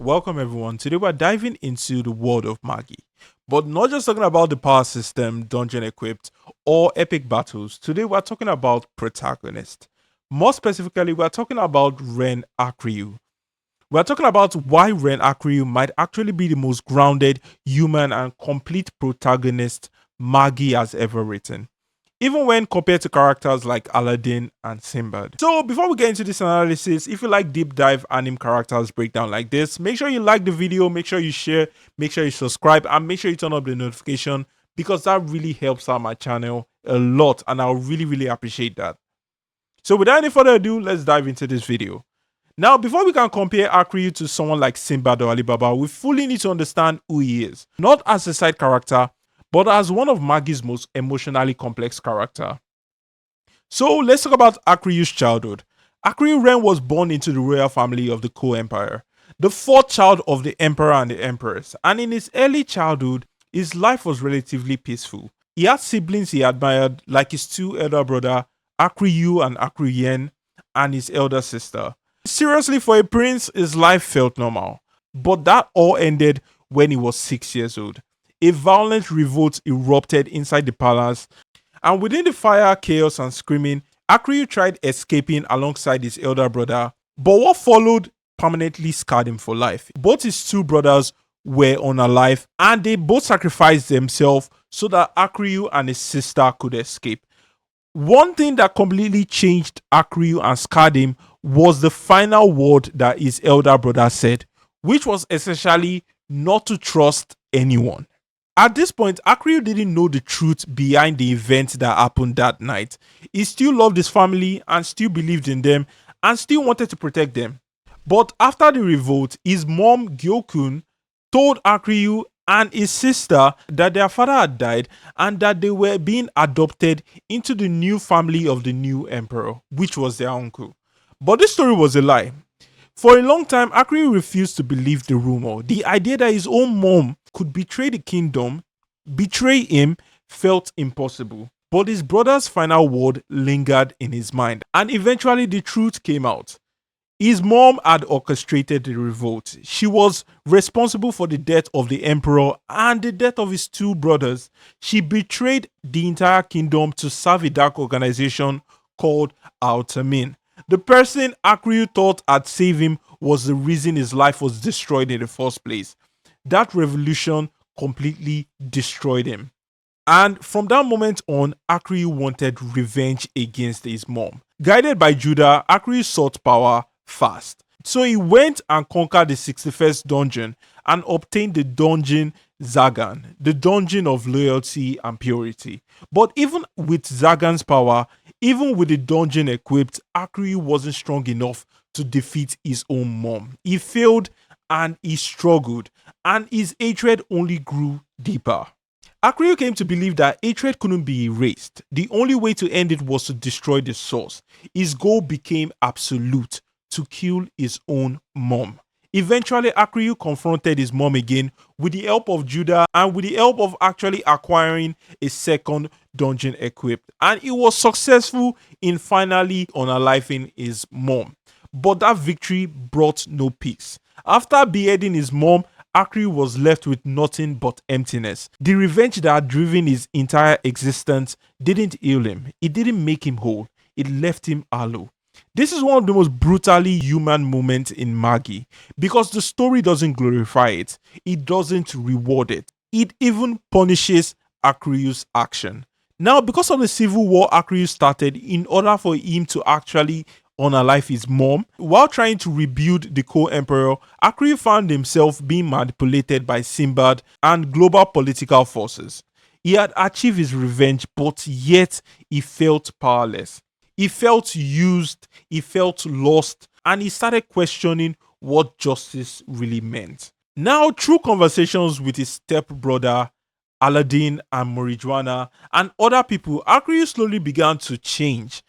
Welcome everyone. Today we're diving into the world of Magi. But not just talking about the power system, dungeon equipped, or epic battles. Today we're talking about Protagonist. More specifically, we're talking about Ren Hakuryuu. We're talking about why Ren Hakuryuu might actually be the most grounded, human, and complete protagonist Magi has ever written, even when compared to characters like Aladdin and Sinbad. So before we get into this analysis, if you like deep dive anime characters breakdown like this, make sure you like the video, make sure you share, make sure you subscribe, and make sure you turn up the notification because that really helps out my channel a lot and I'll really appreciate that. So without any further ado, let's dive into this video. Now, before we can compare Hakuryuu to someone like Sinbad or Alibaba, we fully need to understand who he is, not as a side character, but as one of Magi's most emotionally complex character. So let's talk about Hakuryuu's childhood. Hakuryuu Ren was born into the royal family of the Kou Empire, the fourth child of the emperor and the empress, and in his early childhood, his life was relatively peaceful. He had siblings he admired, like his two elder brothers, Hakuryuu and Hakuryuyen, and his elder sister. Seriously, for a prince, his life felt normal, but that all ended when he was 6 years old. A violent revolt erupted inside the palace, and within the fire, chaos, and screaming, Hakuryuu tried escaping alongside his elder brother, but what followed permanently scarred him for life. Both his two brothers were unalive, and they both sacrificed themselves so that Hakuryuu and his sister could escape. One thing that completely changed Hakuryuu and scarred him was the final word that his elder brother said, which was essentially not to trust anyone. At this point, Hakuryuu didn't know the truth behind the event that happened that night. He still loved his family and still believed in them and still wanted to protect them. But after the revolt, his mom, Gyokun, told Hakuryuu and his sister that their father had died and that they were being adopted into the new family of the new emperor, which was their uncle. But this story was a lie. For a long time, Hakuryuu refused to believe the rumor. The idea that his own mom could betray the kingdom, betray him, felt impossible. But his brother's final word lingered in his mind, and eventually the truth came out. His mom had orchestrated the revolt. She was responsible for the death of the emperor and the death of his two brothers. She betrayed the entire kingdom to serve a dark organization called Altamin. The person Hakuryuu thought had saved him was the reason his life was destroyed in the first place. That revolution completely destroyed him. And from that moment on, Hakuryuu wanted revenge against his mom. Guided by Judah, Hakuryuu sought power fast. So he went and conquered the 61st dungeon and obtained the dungeon Zagan, the dungeon of loyalty and purity. But even with Zagan's power, even with the dungeon equipped, Hakuryuu wasn't strong enough to defeat his own mom. He failed and he struggled, and his hatred only grew deeper. Hakuryuu came to believe that hatred couldn't be erased. The only way to end it was to destroy the source. His goal became absolute: to kill his own mom. Eventually, Hakuryuu confronted his mom again with the help of Judah and with the help of actually acquiring a second dungeon equipped. And he was successful in finally unaliving his mom. But that victory brought no peace. After beheading his mom, Hakuryuu was left with nothing but emptiness. The revenge that had driven his entire existence didn't heal him. It didn't make him whole. It left him hollow. This is one of the most brutally human moments in Magi because the story doesn't glorify it. It doesn't reward it. It even punishes Hakuryuu's action. Now, because of the civil war Hakuryuu started in order for him to actually unalive his mom, while trying to rebuild the Kou Empire, Hakuryuu found himself being manipulated by Sinbad and global political forces. He had achieved his revenge, but yet he felt powerless. He felt used, he felt lost, and he started questioning what justice really meant. Now, through conversations with his stepbrother, Aladdin and Marijuana, and other people, Hakuryuu slowly began to change.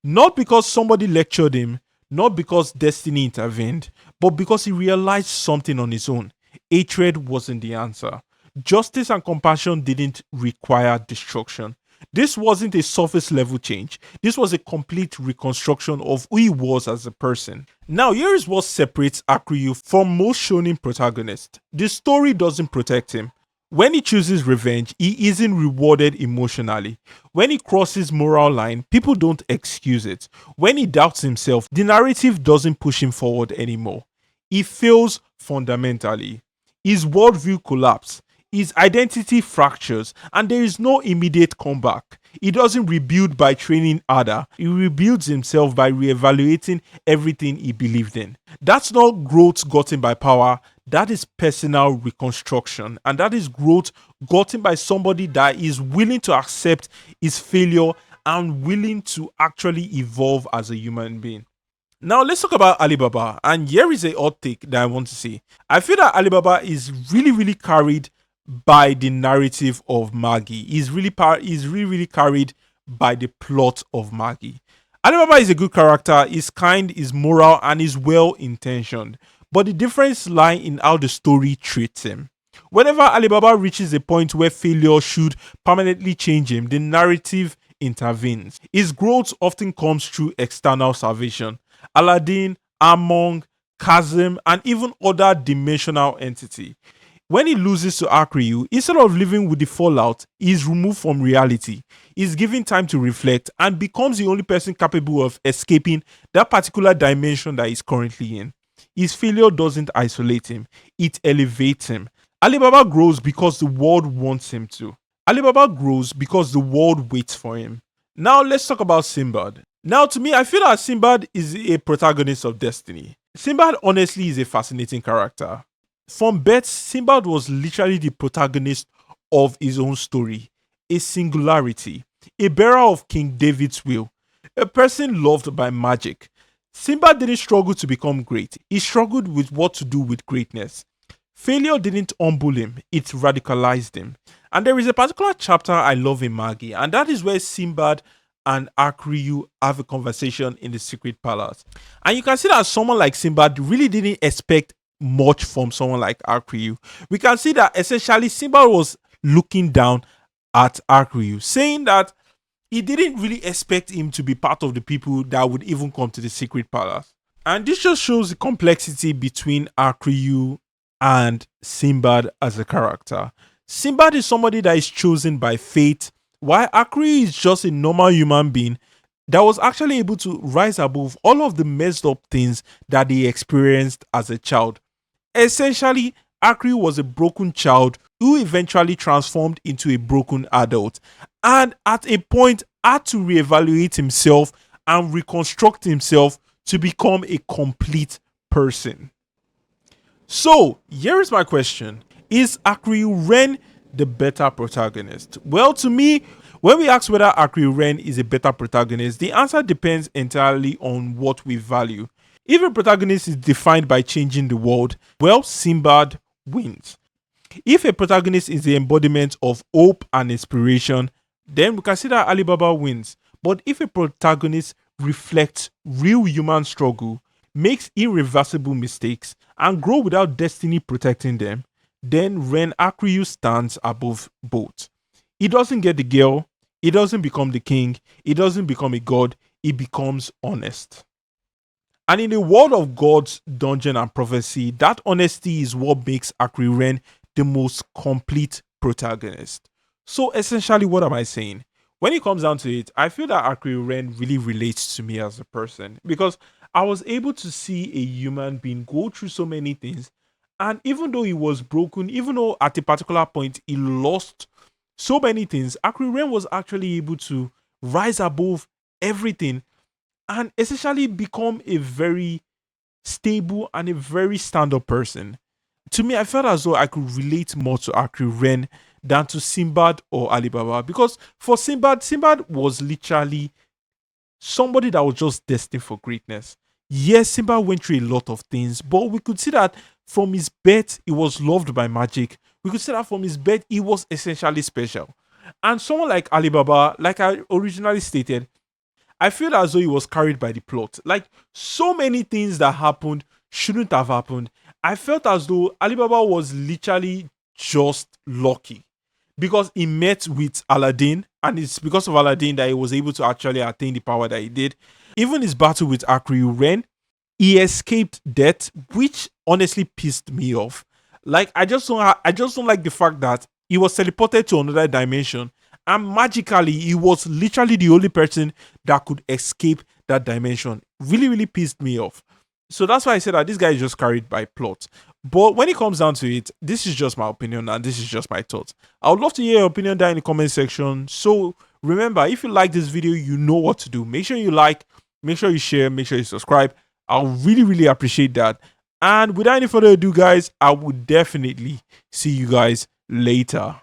Not because somebody lectured him, not because destiny intervened, but because he realized something on his own. Hatred wasn't the answer. Justice and compassion didn't require destruction. This wasn't a surface level change. This was a complete reconstruction of who he was as a person. Now, here is what separates Hakuryuu from most shonen protagonists. The story doesn't protect him. When he chooses revenge, he isn't rewarded emotionally. When he crosses moral line, people don't excuse it. When he doubts himself, the narrative doesn't push him forward anymore. He fails fundamentally. His worldview collapses. His identity fractures, and there is no immediate comeback. He doesn't rebuild by training harder. He rebuilds himself by reevaluating everything he believed in. That's not growth gotten by power. That is personal reconstruction, and that is growth gotten by somebody that is willing to accept his failure and willing to actually evolve as a human being. Now let's talk about Alibaba, and here is a hot take that I want to say. I feel that Alibaba is really carried by the narrative of Magi. He's really carried by the plot of Magi. Alibaba is a good character, is kind, is moral, and is well intentioned. But the difference lies in how the story treats him. Whenever Alibaba reaches a point where failure should permanently change him, the narrative intervenes. His growth often comes through external salvation. Aladdin, Among, Kazim, and even other dimensional entity. When he loses to Hakuryuu, instead of living with the fallout, he is removed from reality. He is given time to reflect and becomes the only person capable of escaping that particular dimension that he's currently in. His failure doesn't isolate him, it elevates him. Alibaba grows because the world wants him to. Alibaba grows because the world waits for him. Now let's talk about Sinbad. Now to me, I feel that Sinbad is a protagonist of destiny. Sinbad honestly is a fascinating character. From birth, Sinbad was literally the protagonist of his own story, a singularity, a bearer of King David's will, a person loved by magic. Sinbad didn't struggle to become great, he struggled with what to do with greatness. Failure didn't humble him, it radicalized him. And there is a particular chapter I love in Magi, and that is where Sinbad and Hakuryuu have a conversation in the secret palace. And you can see that someone like Sinbad really didn't expect much from someone like Hakuryuu. We can see that essentially Sinbad was looking down at Hakuryuu, saying that he didn't really expect him to be part of the people that would even come to the secret palace. And this just shows the complexity between Hakuryuu and Sinbad as a character. Sinbad is somebody that is chosen by fate, while Hakuryuu is just a normal human being that was actually able to rise above all of the messed up things that he experienced as a child. Essentially, Hakuryuu was a broken child who eventually transformed into a broken adult, and at a point had to reevaluate himself and reconstruct himself to become a complete person. So, here is my question. Is Hakuryuu Ren the better protagonist? Well, to me, when we ask whether Hakuryuu Ren is a better protagonist, the answer depends entirely on what we value. If a protagonist is defined by changing the world, well, Sinbad wins. If a protagonist is the embodiment of hope and inspiration, then we can see that Alibaba wins. But if a protagonist reflects real human struggle, makes irreversible mistakes, and grow without destiny protecting them, then Ren Hakuryuu stands above both. He doesn't get the girl, he doesn't become the king, he doesn't become a god, he becomes honest. And in the world of gods, dungeon, and prophecy, that honesty is what makes Hakuryuu Ren the most complete protagonist. So essentially, what am I saying? When it comes down to it, I feel that Hakuryuu Ren really relates to me as a person because I was able to see a human being go through so many things. And even though he was broken, even though at a particular point he lost so many things, Hakuryuu Ren was actually able to rise above everything and essentially become a very stable and a very stand-up person. To me, I felt as though I could relate more to Hakuryuu Ren than to Sinbad or Alibaba because for Sinbad was literally somebody that was just destined for greatness. Yes, Sinbad went through a lot of things, but we could see that from his birth, he was loved by magic. We could see that from his birth, he was essentially special. And someone like Alibaba, like I originally stated, I feel as though he was carried by the plot. Like so many things that happened shouldn't have happened. I felt as though Alibaba was literally just lucky. because he met with Aladdin, and it's because of Aladdin that he was able to actually attain the power that he did. Even his battle with Hakuryuu Ren, he escaped death, which honestly pissed me off. Like I just don't like the fact that he was teleported to another dimension, and magically he was literally the only person that could escape that dimension. Really, really pissed me off. So that's why I said that this guy is just carried by plot. But when it comes down to it, this is just my opinion and this is just my thoughts. I would love to hear your opinion down in the comment section. So remember, if you like this video, you know what to do. Make sure you like, make sure you share, make sure you subscribe. I'll really, really appreciate that. And without any further ado, guys, I will definitely see you guys later.